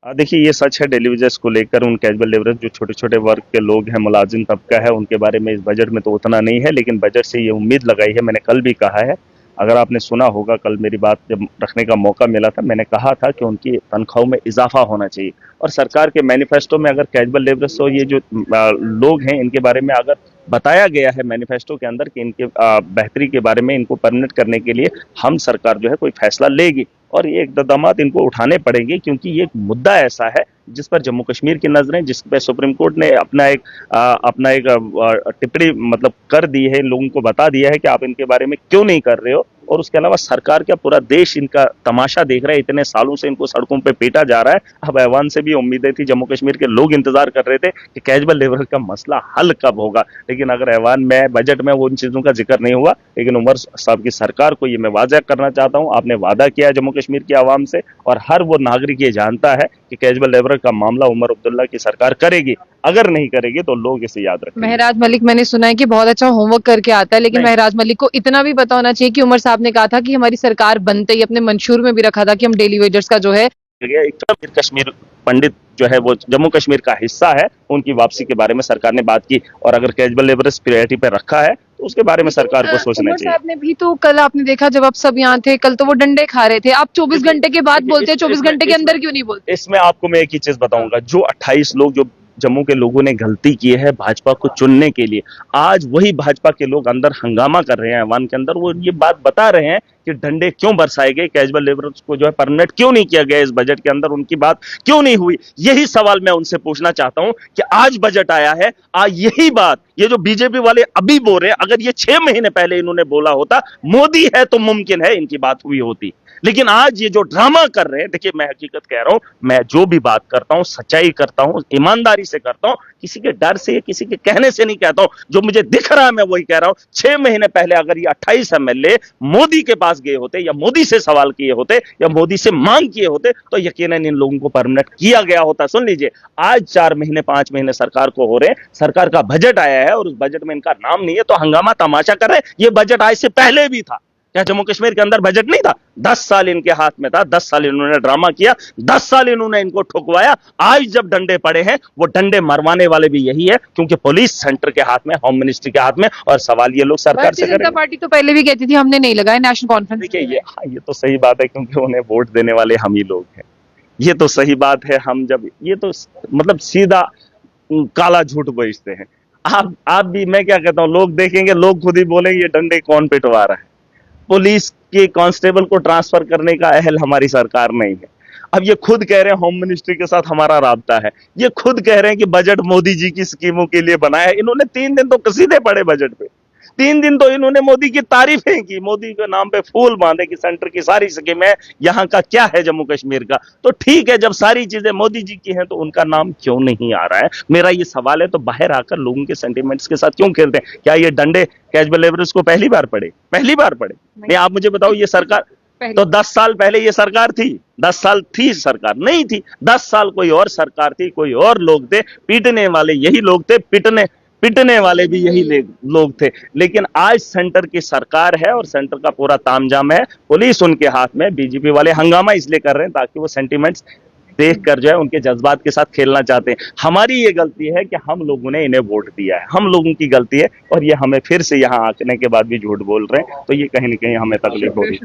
देखिए ये सच है। डेली वेजेस को लेकर उन कैजुअल लेबरर्स जो छोटे छोटे वर्ग के लोग हैं, मुलाजिम तबका है, उनके बारे में इस बजट में तो उतना नहीं है, लेकिन बजट से ये उम्मीद लगाई है। मैंने कल भी कहा है, अगर आपने सुना होगा, कल मेरी बात जब रखने का मौका मिला था, मैंने कहा था कि उनकी तनख्वाहों में इजाफा होना चाहिए। और सरकार के मैनिफेस्टो में अगर कैजुअल लेबरर्स और ये जो लोग हैं, इनके बारे में अगर बताया गया है मैनिफेस्टो के अंदर कि इनके बेहतरी के बारे में, इनको परमानेंट करने के लिए हम सरकार जो है कोई फैसला लेगी, और ये इकदाम इनको उठाने पड़ेंगे, क्योंकि ये एक मुद्दा ऐसा है जिस पर जम्मू कश्मीर की नजरें, जिस पर सुप्रीम कोर्ट ने अपना एक टिप्पणी मतलब कर दी है, इन लोगों को बता दिया है कि आप इनके बारे में क्यों नहीं कर रहे हो। और उसके अलावा सरकार का पूरा देश इनका तमाशा देख रहा है। इतने सालों से इनको सड़कों पे पीटा जा रहा है। अब ऐवान से भी उम्मीदें थी, जम्मू कश्मीर के लोग इंतजार कर रहे थे कि कैजुअल लेबर का मसला हल कब होगा, लेकिन अगर ऐवान में बजट में वो उन चीजों का जिक्र नहीं हुआ। लेकिन उमर साहब की सरकार को ये मैं वाज़ेह करना चाहता हूँ, आपने वादा किया है जम्मू कश्मीर की आवाम से, और हर वो नागरिक ये जानता है कि कैजुअल लेबर का मामला उमर अब्दुल्ला की सरकार करेगी। अगर नहीं करेगी तो लोग इसे याद रखेंगे। महराज मलिक मैंने सुना है कि बहुत अच्छा होमवर्क करके आता है, लेकिन नहीं, महराज मलिक को इतना भी पता होना चाहिए कि उमर साहब ने कहा था कि हमारी सरकार बनते ही अपने मंशूर में भी रखा था कि हम डेली वेजर्स का जो है एक तो कश्मीर पंडित जो है वो जम्मू कश्मीर का हिस्सा है, उनकी वापसी के बारे में सरकार ने बात की, और अगर कैजुअल लेबरर्स प्रायोरिटी पे रखा है तो उसके बारे में सरकार को सोचना उमर चाहिए। साहब ने भी तो कल आपने देखा जब आप सब यहाँ थे, कल तो वो डंडे खा रहे थे। आप 24 घंटे के बाद बोलते हैं, 24 घंटे के अंदर क्यों नहीं बोलते? इसमें आपको मैं एक ही चीज बताऊंगा, जो 28 लोग जो जम्मू के लोगों ने गलती की है भाजपा को चुनने के लिए, आज वही भाजपा के लोग अंदर हंगामा कर रहे हैं ऐवान के अंदर। वो ये बात बता रहे हैं कि डंडे क्यों बरसाए गए, कैजुअल लेबरर्स को जो है परमानेंट क्यों नहीं किया गया इस बजट के अंदर, उनकी बात क्यों नहीं हुई। यही सवाल मैं उनसे पूछना चाहता हूं कि आज बजट आया है, आज यही बात ये जो बीजेपी वाले अभी बोल रहे हैं, अगर ये 6 महीने पहले इन्होंने बोला होता, मोदी है तो मुमकिन है इनकी बात हुई होती। लेकिन आज ये जो ड्रामा कर रहे हैं, देखिए मैं हकीकत कह रहा हूं, मैं जो भी बात करता हूं सच्चाई करता हूं, ईमानदारी से करता हूं, किसी के डर से, किसी के कहने से नहीं कहता हूं। जो मुझे दिख रहा है मैं वही कह रहा हूं। 6 महीने पहले अगर ये 28 एमएलए मोदी के पास गए होते, या मोदी से सवाल किए होते, या मोदी से मांग किए होते, तो यकीनन इन लोगों को परमानेंट किया गया होता। सुन लीजिए, आज 4 महीने 5 महीने सरकार को हो रहे हैं, सरकार का बजट आया है और उस बजट में इनका नाम नहीं है, तो हंगामा तमाशा कर रहे हैं। ये बजट आज से पहले भी था। क्या जम्मू कश्मीर के अंदर बजट नहीं था? 10 साल इनके हाथ में था, 10 साल इन्होंने ड्रामा किया, 10 साल इन्होंने इनको ठुकवाया। आज जब डंडे पड़े हैं, वो डंडे मरवाने वाले भी यही है, क्योंकि पुलिस सेंटर के हाथ में, होम मिनिस्ट्री के हाथ में, और सवाल ये लोग सरकार से भारतीय जनता करेंगे। पार्टी तो पहले भी कहती थी हमने नहीं लगाया, नेशनल कॉन्फ्रेंस देखिए ये तो सही बात है, क्योंकि उन्हें वोट देने वाले हम ही लोग हैं। ये तो सही बात है। हम जब ये तो मतलब सीधा काला झूठ बेचते हैं। आप भी, मैं क्या कहता हूं, लोग देखेंगे, लोग खुद ही बोलेंगे ये डंडे कौन पिटवा रहा है। पुलिस के कांस्टेबल को ट्रांसफर करने का अहल हमारी सरकार नहीं है। अब ये खुद कह रहे हैं होम मिनिस्ट्री के साथ हमारा राब्ता है, ये खुद कह रहे हैं कि बजट मोदी जी की स्कीमों के लिए बनाया है। इन्होंने 3 दिन तो कसीदे पड़े बजट पे, 3 दिन तो इन्होंने मोदी की तारीफें की, मोदी के नाम पे फूल बांधे कि सेंटर की सारी स्कीमें, यहाँ का क्या है जम्मू कश्मीर का। तो ठीक है, जब सारी चीजें मोदी जी की हैं तो उनका नाम क्यों नहीं आ रहा है? मेरा ये सवाल है। तो बाहर आकर लोगों के सेंटिमेंट्स के साथ क्यों खेलते हैं? क्या ये डंडे कैजुअल लेबरर्स को पहली बार पड़े? पहली बार पड़े? नहीं, आप मुझे बताओ, ये सरकार तो 10 साल पहले ये सरकार थी? 10 साल थी सरकार? नहीं थी। 10 साल कोई और सरकार थी, कोई और लोग थे, पीटने वाले यही लोग थे, पिटने वाले भी यही लोग थे। लेकिन आज सेंटर की सरकार है और सेंटर का पूरा तामझाम है, पुलिस उनके हाथ में। बीजेपी वाले हंगामा इसलिए कर रहे हैं ताकि वो सेंटिमेंट्स देख कर जो है उनके जज्बात के साथ खेलना चाहते हैं। हमारी ये गलती है कि हम लोगों ने इन्हें वोट दिया है, हम लोगों की गलती है, और ये हमें फिर से यहाँ आने के बाद भी झूठ बोल रहे हैं, तो ये कहीं ना कहीं हमें तकलीफ होगी।